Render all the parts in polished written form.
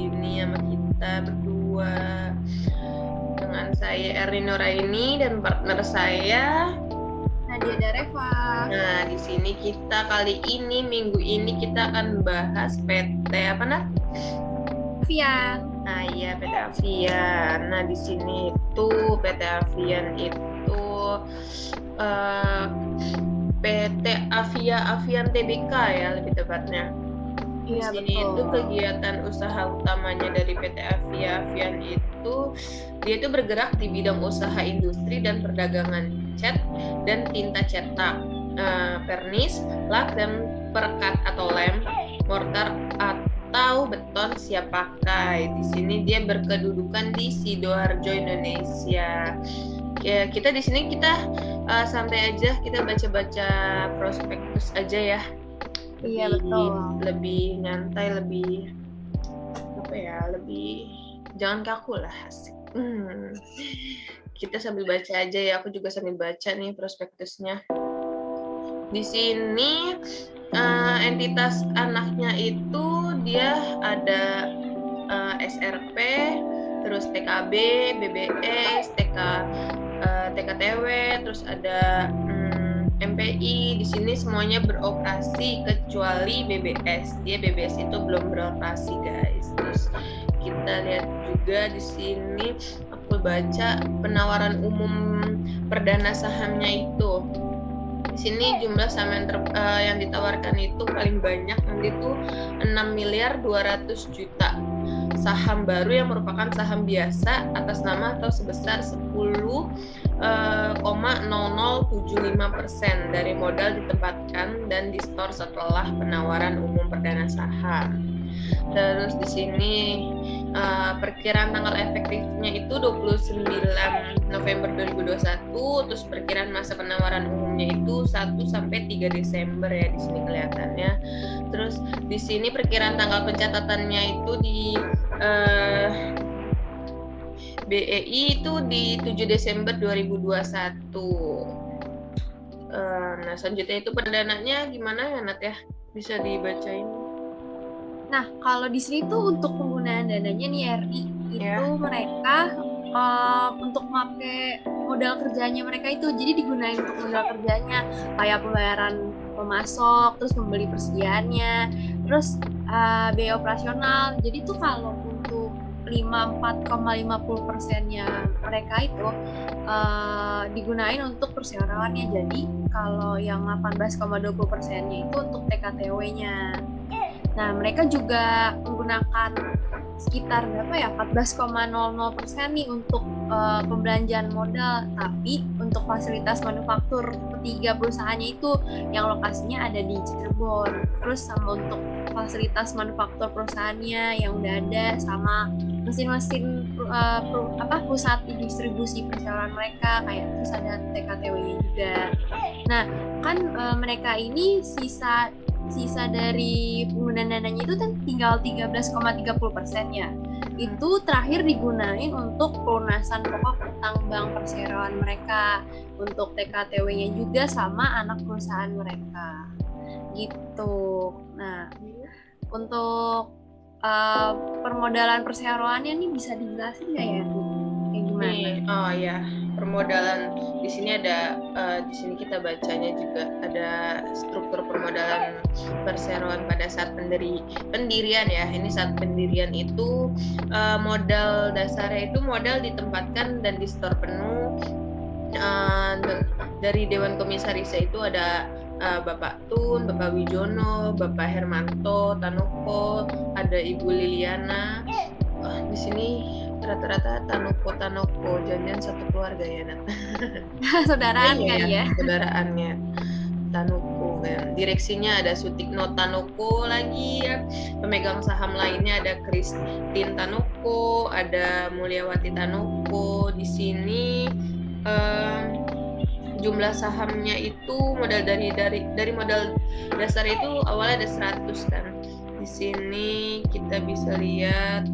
sini sama kita berdua. Dengan saya Erni Nuraini dan partner saya Nadia Dareva. Nah, di sini kita minggu ini kita akan bahas PT apa nah? Avian. Nah, iya PT Avian. Nah, di sini itu PT Avian itu PT Avian Tbk ya lebih tepatnya. Di Iya, sini betul. itu kegiatan usaha utamanya dari PT Avian itu dia itu bergerak di bidang usaha industri dan perdagangan cat dan tinta cetak, vernis, lak dan perekat atau lem, mortar atau beton siap pakai. Di sini dia berkedudukan di Sidoarjo, Indonesia. Ya, kita di sini santai aja, kita baca-baca prospektus aja ya. Iya, betul. Lebih nyantai, lebih jangan kaku lah, asik. Kita sambil baca aja ya, aku juga sambil baca nih prospektusnya. Di sini entitas anaknya itu dia ada SRP, terus TKB, BBS, TKTW, terus ada MPI. Di sini semuanya beroperasi kecuali BBS. Dia BBS itu belum beroperasi, guys. Terus kita lihat juga di sini aku baca penawaran umum perdana sahamnya itu. Di sini jumlah saham yang ditawarkan itu paling banyak, nanti itu 6.200.000.000 saham baru yang merupakan saham biasa atas nama atau sebesar 10,0075% dari modal ditempatkan dan di-store setelah penawaran umum perdana saham. Terus di sini perkiraan tanggal efektifnya itu 29 November 2021, terus perkiraan masa penawaran umumnya itu 1 sampai 3 Desember ya di sini kelihatannya. Terus di sini perkiraan tanggal pencatatannya itu di BEI itu di 7 Desember 2021. Nah, selanjutnya itu pendananya gimana ya, Nat ya? Bisa dibacain. Nah, kalau di sini tuh untuk penggunaan dananya nih RI itu mereka untuk pakai modal kerjanya mereka itu, jadi digunain untuk modal kerjanya kayak pembayaran pemasok, terus membeli persediaannya, terus biaya operasional. Jadi tuh kalau untuk 54,50%-nya mereka itu digunain untuk perseroannya. Jadi kalau yang 18,20%-nya itu untuk TKTW-nya. Nah, mereka juga menggunakan sekitar 14,00% nih untuk pembelanjaan modal, tapi untuk fasilitas manufaktur ketiga perusahaannya itu yang lokasinya ada di Cirebon. Terus sama untuk fasilitas manufaktur perusahaannya yang udah ada, sama mesin-mesin pusat distribusi perseroan mereka, kayak terus ada TKTW-nya juga. Nah, kan mereka ini sisa dari penggunaan dananya itu kan tinggal 13,30% ya. Itu terakhir digunain untuk pelunasan pokok utang bank perseroan mereka, untuk TKTW-nya juga sama anak perusahaan mereka. Gitu. Nah, untuk permodalan perseroannya nih bisa dijelasin nggak ya? Kayak gimana? Oh ya, permodalan di sini ada di sini kita bacanya juga ada struktur permodalan perseroan pada saat pendirian ya. Ini saat pendirian itu modal dasarnya itu modal ditempatkan dan di-store penuh dari Dewan Komisarisnya itu ada Bapak Tun, Bapak Wijono, Bapak Hermanto, Tanoko, ada Ibu Liliana. Di sini rata-rata Tanoko, jangan satu keluarga ya, Nat. Saudaraan kali ya. Saudaraannya Tanoko kan. Direksinya ada Sutikno Tanoko lagi ya. Pemegang saham lainnya ada Christine Tanoko, ada Mulyawati Tanoko. Di sini jumlah sahamnya itu modal dari modal dasar itu awalnya ada 100 kan. Di sini kita bisa lihat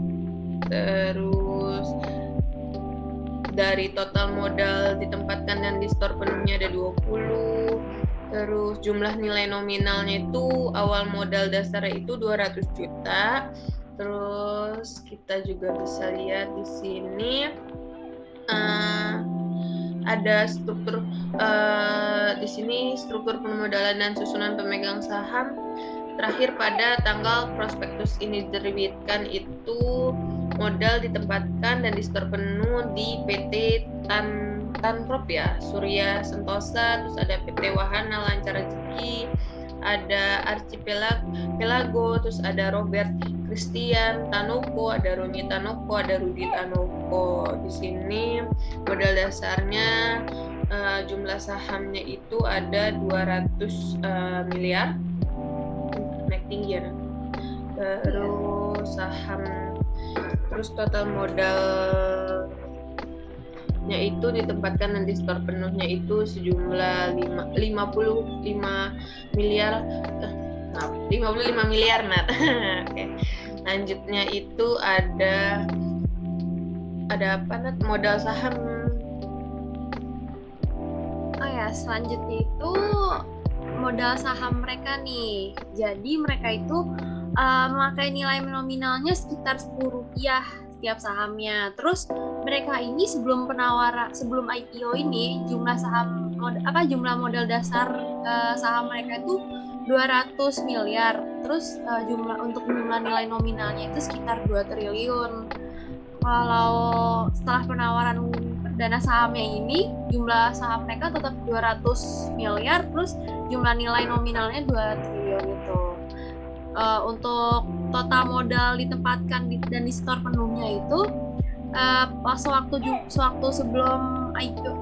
terus dari total modal ditempatkan dan di store penuhnya ada 20. Terus jumlah nilai nominalnya itu awal modal dasarnya itu 200 juta. Terus kita juga bisa lihat di sini ada struktur di sini struktur permodalan dan susunan pemegang saham. Terakhir pada tanggal prospektus ini diterbitkan itu modal ditempatkan dan disetor penuh di PT Tanprop ya, Surya Sentosa, terus ada PT Wahana Lancar Rezeki, ada Archipelago, terus ada Robert Christian Tanoko, ada Roni Tanoko, ada Rudi Tanoko. Di sini modal dasarnya jumlah sahamnya itu ada 200 miliar, naik tinggi ya. Terus terus total modalnya itu ditempatkan dan disetor penuhnya itu sejumlah 55 miliar. 55 miliar, Nat. Oke. Lanjutnya itu ada apa, Nat? Modal saham. Oh ya, selanjutnya itu modal saham mereka nih. Jadi mereka itu memakai nilai nominalnya sekitar Rp10 setiap sahamnya. Terus mereka ini sebelum IPO ini jumlah jumlah modal dasar saham mereka itu 200 miliar. Terus jumlah nilai nominalnya itu sekitar 2 triliun. Kalau setelah penawaran dana sahamnya ini, jumlah saham mereka tetap 200 miliar, terus jumlah nilai nominalnya 2 triliun itu. Untuk total modal ditempatkan dan disetor penuhnya itu waktu sebelum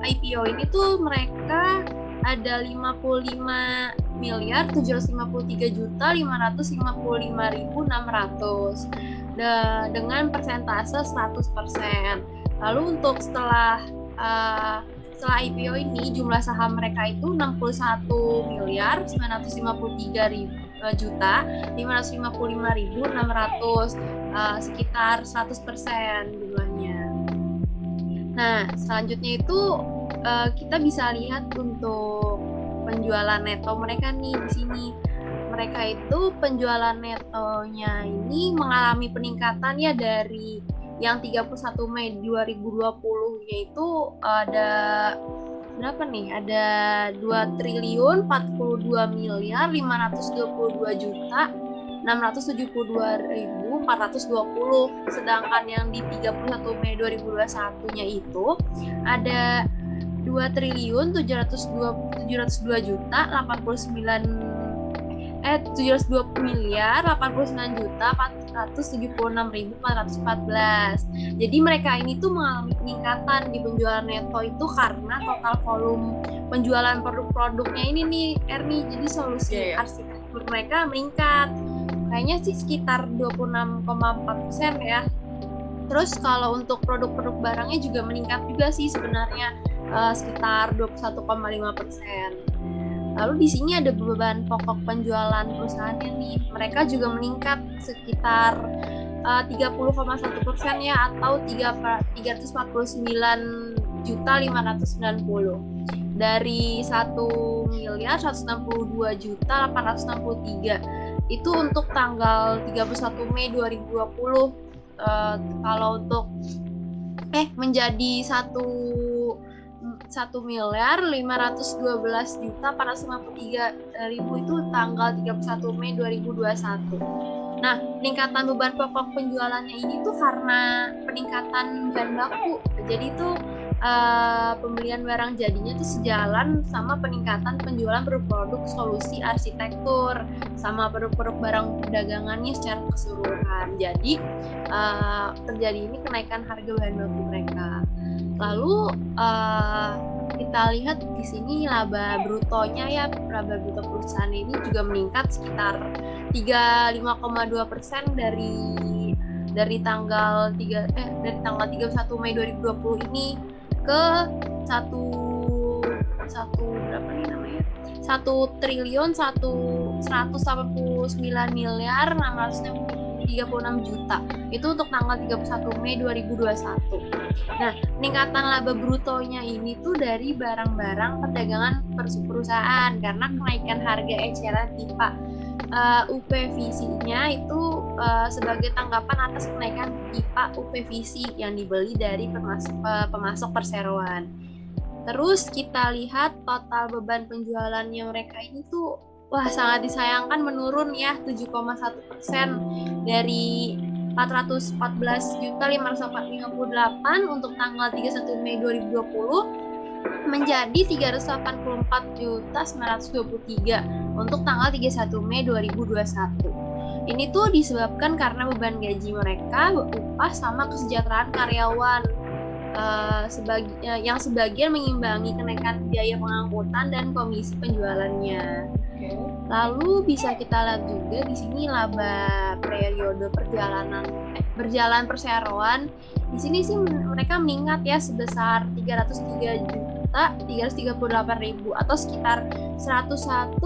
IPO ini tuh mereka ada 55 miliar 753 juta 555.600 dengan persentase 100%. Lalu untuk setelah IPO ini jumlah saham mereka itu 61 miliar 953 juta 555.600, sekitar 100% jumlahnya. Nah, selanjutnya itu kita bisa lihat untuk penjualan neto mereka nih di sini. Mereka itu penjualan netonya ini mengalami peningkatan ya dari yang 31 Mei 2020 yaitu ada berapa nih? Ada 2 triliun 42 miliar 522 juta 672.420. Sedangkan yang di 31 Mei 2021-nya itu ada 2 triliun 702 juta 720 miliar 89 juta 476.414. Jadi mereka ini tuh mengalami peningkatan di penjualan neto itu karena total volume penjualan produk-produknya ini nih, Erni. Jadi solusi arsitektur mereka meningkat. Kayaknya sih sekitar 26,4% ya. Terus kalau untuk produk-produk barangnya juga meningkat juga sih sebenarnya, sekitar 21,5%. Lalu di sini ada beban pokok penjualan perusahaannya nih. Mereka juga meningkat sekitar 30,1% ya, atau 349.590 dari 1.162.863 itu untuk tanggal 31 Mei 2020. Kalau untuk menjadi 1.512.453.000 itu tanggal 31 Mei 2021. Nah, peningkatan beban pokok penjualannya ini tuh karena peningkatan bahan baku. Jadi tuh pembelian barang jadinya tuh sejalan sama peningkatan penjualan produk solusi arsitektur sama produk-produk barang perdagangannya secara keseluruhan. Jadi terjadi ini kenaikan harga bahan baku mereka. Lalu kita lihat di sini laba brutonya ya, laba bruto perusahaan ini juga meningkat sekitar 35,2% dari tanggal 31 Mei 2020 ini ke 1 triliun 189 miliar 636 juta. Itu untuk tanggal 31 Mei 2021. Nah, peningkatan laba brutonya ini tuh dari barang-barang perdagangan perusahaan karena kenaikan harga eceran pipa UPVC-nya itu sebagai tanggapan atas kenaikan IPA UPVC yang dibeli dari pemasok perseroan. Terus kita lihat total beban penjualannya mereka ini tuh sangat disayangkan menurun ya 7,1% dari 414.558 untuk tanggal 31 Mei 2020 menjadi 384.923 untuk tanggal 31 Mei 2021. Ini tuh disebabkan karena beban gaji mereka, upah sama kesejahteraan karyawan yang sebagian mengimbangi kenaikan biaya pengangkutan dan komisi penjualannya. Lalu bisa kita lihat juga di sini laba periode berjalan perseroan. Di sini sih mereka meningkat ya sebesar 338.000 atau sekitar 101,1%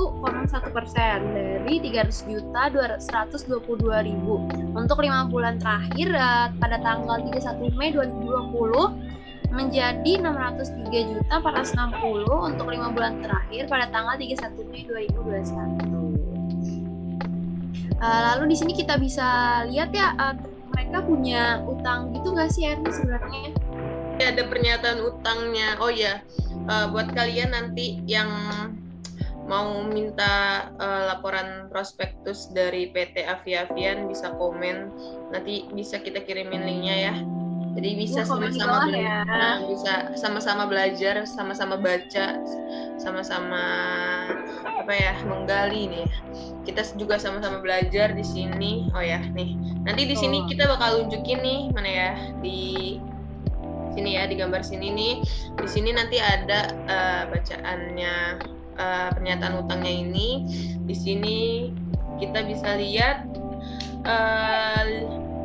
dari 300.222.000 untuk 5 bulan terakhir pada tanggal 31 Mei 2020 menjadi 603.460 untuk 5 bulan terakhir pada tanggal 31 Mei 2021. Lalu di sini kita bisa lihat ya mereka punya utang gitu nggak sih Erni sebenarnya? Ada pernyataan utangnya. Oh ya, buat kalian nanti yang mau minta laporan prospektus dari PT Aviavian bisa komen, nanti bisa kita kirimin linknya ya. Jadi bisa sama-sama belajar, bisa sama-sama belajar, sama-sama baca, sama-sama menggali nih. Kita juga sama-sama belajar di sini. Oh ya, nih. Nanti di sini kita bakal tunjukin nih mana ya di sini ya di gambar sini nih. Di sini nanti ada bacaannya pernyataan utangnya ini. Di sini kita bisa lihat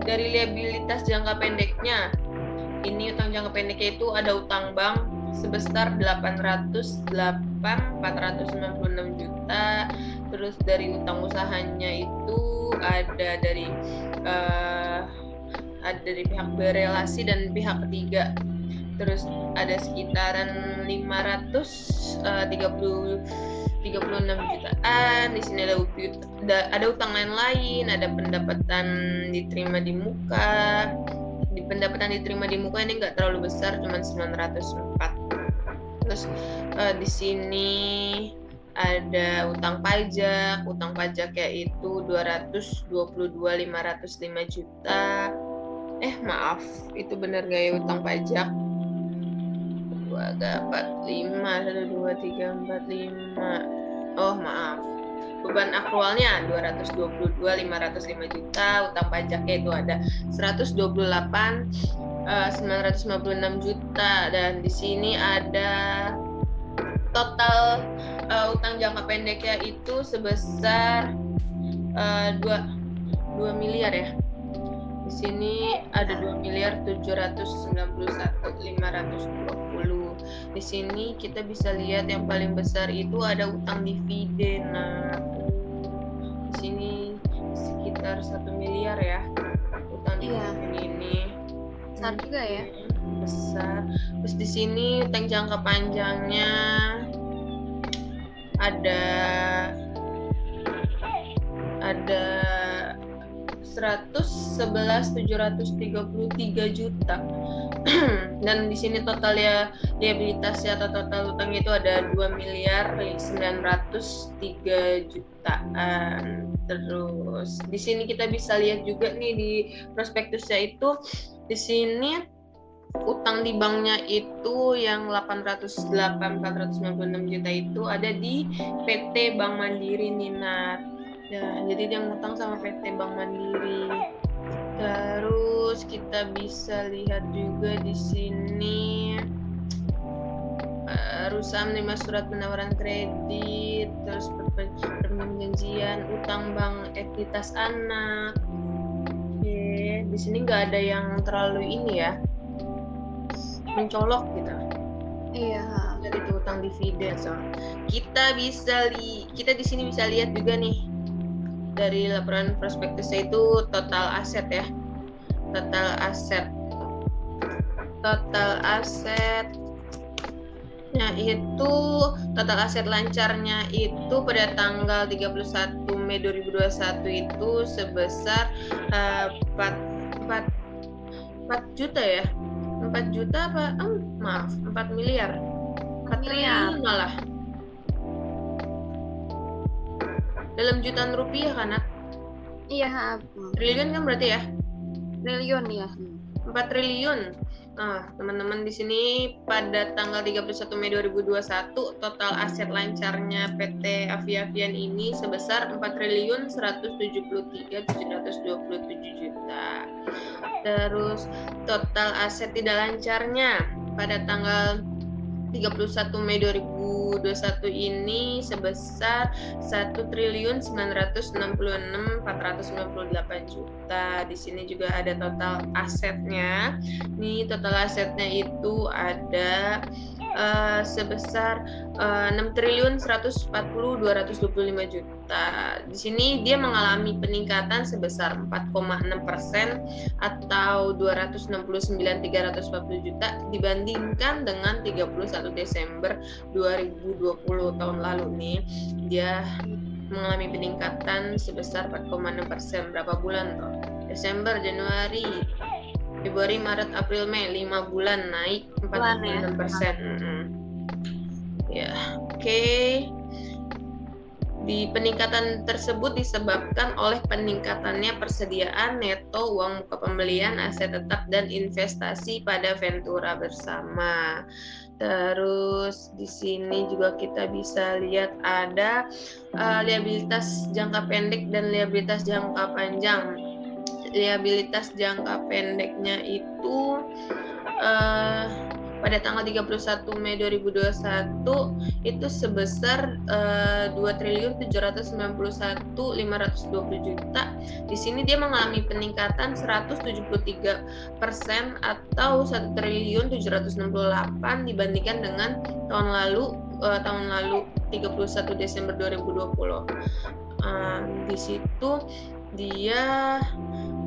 dari liabilitas jangka pendeknya. Ini utang jangka pendeknya itu ada utang bank sebesar 808.496 juta. Terus dari utang usahanya itu ada dari pihak berelasi dan pihak ketiga. Terus ada sekitaran 536 jutaan. Di sini ada utang lain, ada pendapatan diterima di muka. Pendapatan diterima di muka ini nggak terlalu besar, cuma 904. Terus di sini ada utang pajak. Utang pajaknya itu 222.505 juta. Maaf, itu benar nggak ya utang pajak? 1, 2, 3, 4, 5. Oh maaf, beban akrualnya 222.505 juta, utang pajaknya itu ada 128.956 juta, dan di sini ada total utang jangka pendeknya itu sebesar 2 miliar ya. Di sini ada 2.791.520. Di sini kita bisa lihat yang paling besar itu ada utang dividen. Nah, di sini sekitar 1 miliar ya utang dividen ini. Besar juga ya. Besar. Terus di sini utang jangka panjangnya ada 111.733 juta. Dan di sini total ya liabilitasnya atau total utangnya itu ada 2.903 jutaan. Terus di sini kita bisa lihat juga nih di prospektusnya itu, di sini utang di banknya itu yang 496 juta itu ada di PT Bank Mandiri Nina. Ya, jadi dia ngutang sama PT Bank Mandiri. Terus kita bisa lihat juga di sini Rusam 5 surat penawaran kredit, terus perjanjian utang bank entitas anak. Oke, di sini nggak ada yang terlalu ini ya, mencolok gitu. Iya. Dari itu utang dividen. So, kita di sini bisa lihat juga nih dari laporan prospektusnya itu total aset ya. Total asetnya itu total aset lancarnya itu pada tanggal 31 Mei 2021 itu sebesar 4 juta ya? 4 juta apa? Maaf, 4 miliar. 4 triliun malah. Dalam jutaan rupiah kan, Nat? Iya. Triliun kan berarti ya? Triliun ya. 4 triliun. Nah, teman-teman di sini pada tanggal 31 Mei 2021 total aset lancarnya PT Aviavian ini sebesar 4 triliun 173.727 juta. Terus total aset tidak lancarnya pada tanggal 31 Mei 2021 ini sebesar 1.966.498 juta. Di sini juga ada total asetnya. Nih total asetnya itu ada sebesar 6.140.225 juta. Di sini dia mengalami peningkatan sebesar 4,6% atau 269.340 juta dibandingkan dengan 31 Desember 2020 tahun lalu nih. Dia mengalami peningkatan sebesar 4,6%. Berapa bulan toh? Desember, Januari, Februari, Maret, April, Mei, 5 bulan naik 4,6%. Ya, oke. Di peningkatan tersebut disebabkan oleh peningkatannya persediaan neto uang muka pembelian aset tetap dan investasi pada Ventura bersama. Terus di sini juga kita bisa lihat ada liabilitas jangka pendek dan liabilitas jangka panjang. Liabilitas jangka pendeknya itu pada tanggal 31 Mei 2021 itu sebesar 2.791.520 juta. Di sini dia mengalami peningkatan 173% atau 1.768 dibandingkan dengan tahun lalu 31 Desember 2020. Di situ dia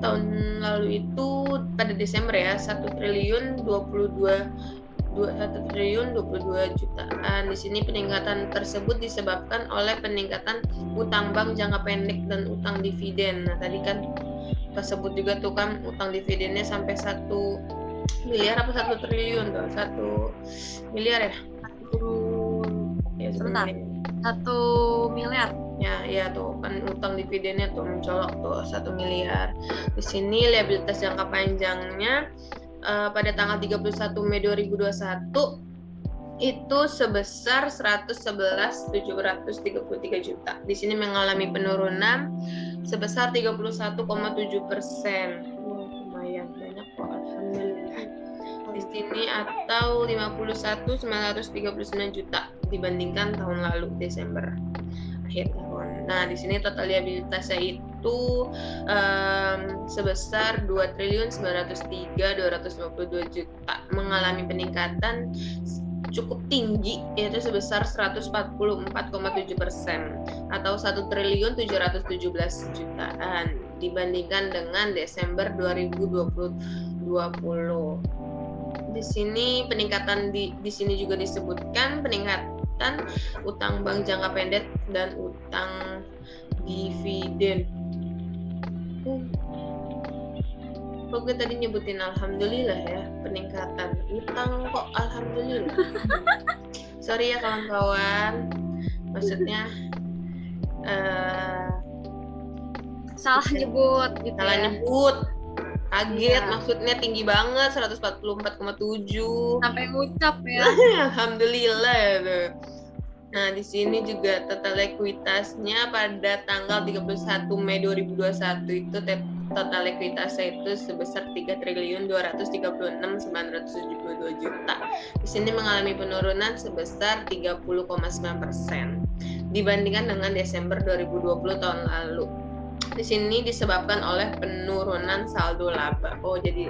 tahun lalu itu pada Desember ya 1.022 jutaan. Di sini peningkatan tersebut disebabkan oleh peningkatan utang bank jangka pendek dan utang dividen. Nah, tadi kan tersebut juga tuh kan utang dividennya sampai 1 miliar apa 1 triliun tuh? 1 miliar ya? Sebentar. 1 miliar. Ya tuh kan utang dividennya tuh mencolok tuh 1 miliar. Di sini liabilitas jangka panjangnya pada tanggal 31 Mei 2021 itu sebesar 111.733 juta. Di sini mengalami penurunan sebesar 31,7%. Lumayan banyak kok, alhamdulillah. Di sini atau 51.939 juta dibandingkan tahun lalu Desember akhir tahun. Nah, di sini total liabilitasnya itu sebesar 2.903.252 juta, mengalami peningkatan cukup tinggi yaitu sebesar 144,7% atau 1.717 jutaan dibandingkan dengan Desember 2020. Di sini peningkatan di sini juga disebutkan peningkatan utang bank jangka pendek dan utang dividen. Kok gue tadi nyebutin alhamdulillah ya, peningkatan utang kok alhamdulillah. Sorry ya kawan-kawan, maksudnya salah nyebut gitu. Salah nyebut. Kaget, maksudnya tinggi banget 144,7 sampai ngucap ya. Alhamdulillah ya. Nah, di sini juga total ekuitasnya pada tanggal 31 Mei 2021 itu total ekuitasnya itu sebesar 3.236.972 juta. Di sini mengalami penurunan sebesar 30,9% dibandingkan dengan Desember 2020 tahun lalu. Di sini disebabkan oleh penurunan saldo laba. Jadi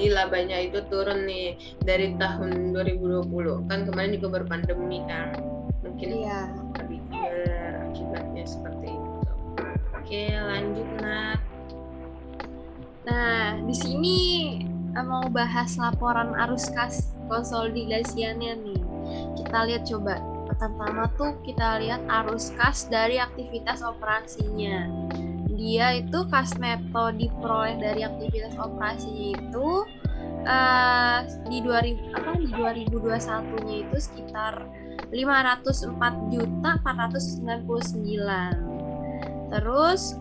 labanya itu turun nih dari tahun 2020. Kan kemarin juga berpandemi kan. Mungkin akibatnya seperti itu. Oke, lanjut Nat. Nah, di sini mau bahas laporan arus kas konsolidasiannya nih. Kita lihat coba Pertama tuh kita lihat arus kas dari aktivitas operasinya. Dia itu kas neto diperoleh dari aktivitas operasinya itu di 2021-nya itu sekitar 504.499. Terus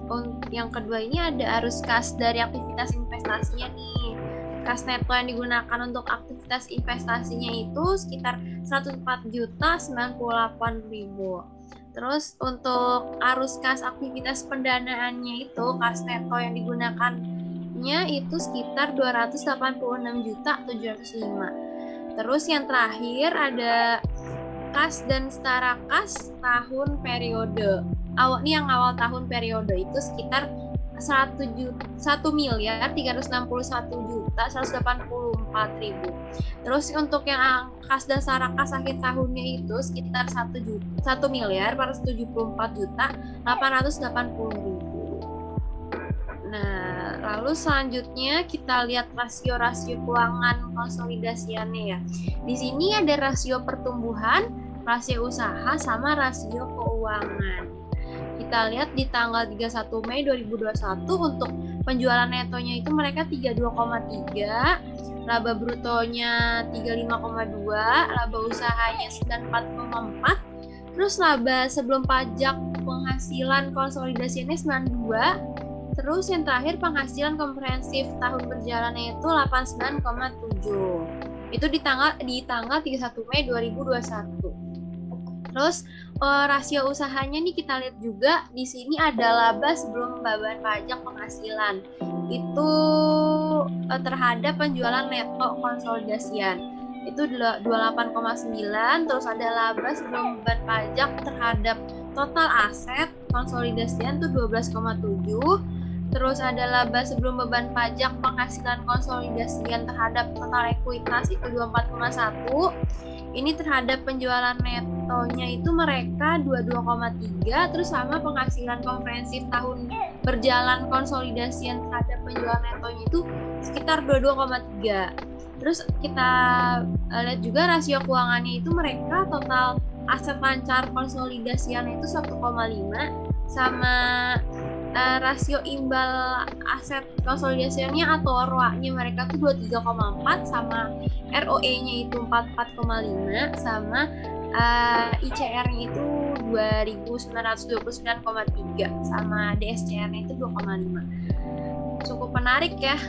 yang kedua ini ada arus kas dari aktivitas investasinya nih. Kas neto yang digunakan untuk aktivitas investasinya itu sekitar 104.098.000. Terus untuk arus kas aktivitas pendanaannya itu kas neto yang digunakannya itu sekitar 286.705. Terus yang terakhir ada kas dan setara kas tahun periode. Yang awal tahun periode itu sekitar 1.361.184.000. Terus untuk yang kas dan setara kas akhir tahunnya itu sekitar 1.4juta.880.000. Nah, lalu selanjutnya kita lihat rasio-rasio keuangan konsolidasiannya ya. Di sini ada rasio pertumbuhan, rasio usaha, sama rasio keuangan. Kita lihat di tanggal 31 Mei 2021 untuk penjualan netonya itu mereka 32,3, laba brutonya 35,2, laba usahanya 94,4, terus laba sebelum pajak penghasilan konsolidasinya 92, terus yang terakhir penghasilan komprehensif tahun berjalannya itu 89,7. Itu di tanggal 31 Mei 2021. Terus rasio usahanya nih kita lihat juga di sini ada laba sebelum beban pajak penghasilan itu terhadap penjualan neto konsolidasian itu 28,9. Terus ada laba sebelum beban pajak terhadap total aset konsolidasian itu 12,7. Terus ada laba sebelum beban pajak penghasilan konsolidasian terhadap total ekuitas itu 24,1. Ini terhadap penjualan netonya itu mereka 22,3, terus sama penghasilan komprehensif tahun berjalan konsolidasian terhadap penjualan netonya itu sekitar 22,3. Terus kita lihat juga rasio keuangannya itu mereka total aset lancar konsolidasian itu 1,5 sama rasio imbal aset konsolidasiannya atau ROA-nya mereka tuh 23,4 sama ROE-nya itu 44,5 sama ICR-nya itu 2.929,3 sama DSCR-nya itu 2,5. Cukup menarik ya.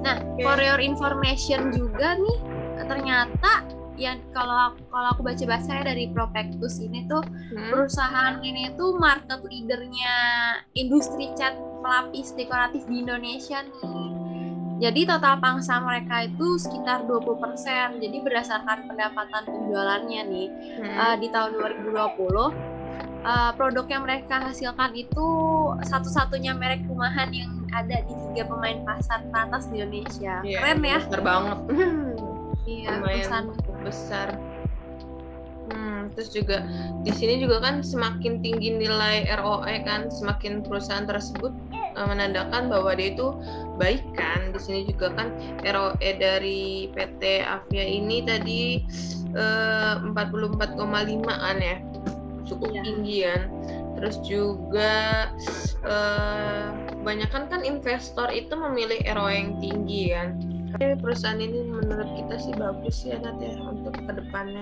Nah, for your information juga nih, ternyata yang kalau aku baca-baca ya dari Prospektus ini tuh perusahaan ini tuh market leadernya industri cat pelapis dekoratif di Indonesia nih. Jadi total pangsa mereka itu sekitar 20%. Jadi berdasarkan pendapatan penjualannya nih di tahun 2020 produk yang mereka hasilkan itu satu-satunya merek rumahan yang ada di 3 pemain pasar teratas di Indonesia. Keren ya? Besar banget. Iya, lumayan besar. Terus juga di sini juga kan semakin tinggi nilai ROE kan, semakin perusahaan tersebut menandakan bahwa dia itu baik kan. Di sini juga kan ROE dari PT Avia ini tadi 44,5 kan ya, cukup tinggi kan. Terus juga kebanyakan kan investor itu memilih ROE yang tinggi kan. Perusahaan ini menurut kita sih bagus ya Nat ya untuk kedepannya.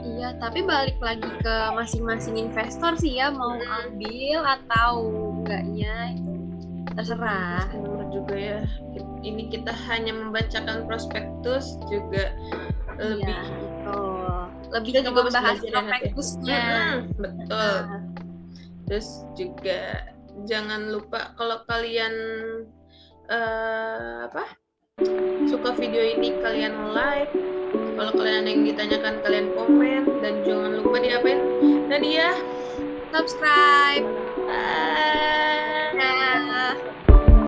Iya, tapi balik lagi ke masing-masing investor sih ya mau ambil atau enggaknya itu terserah. Menurut juga ya. Ini kita hanya membacakan prospektus juga lebih lebih ke membahas prospektusnya. Betul. Terus juga jangan lupa kalau kalian suka video ini kalian like, kalau kalian ada yang ditanyakan kalian komen, dan jangan lupa diapain Nadia? Subscribe. Bye.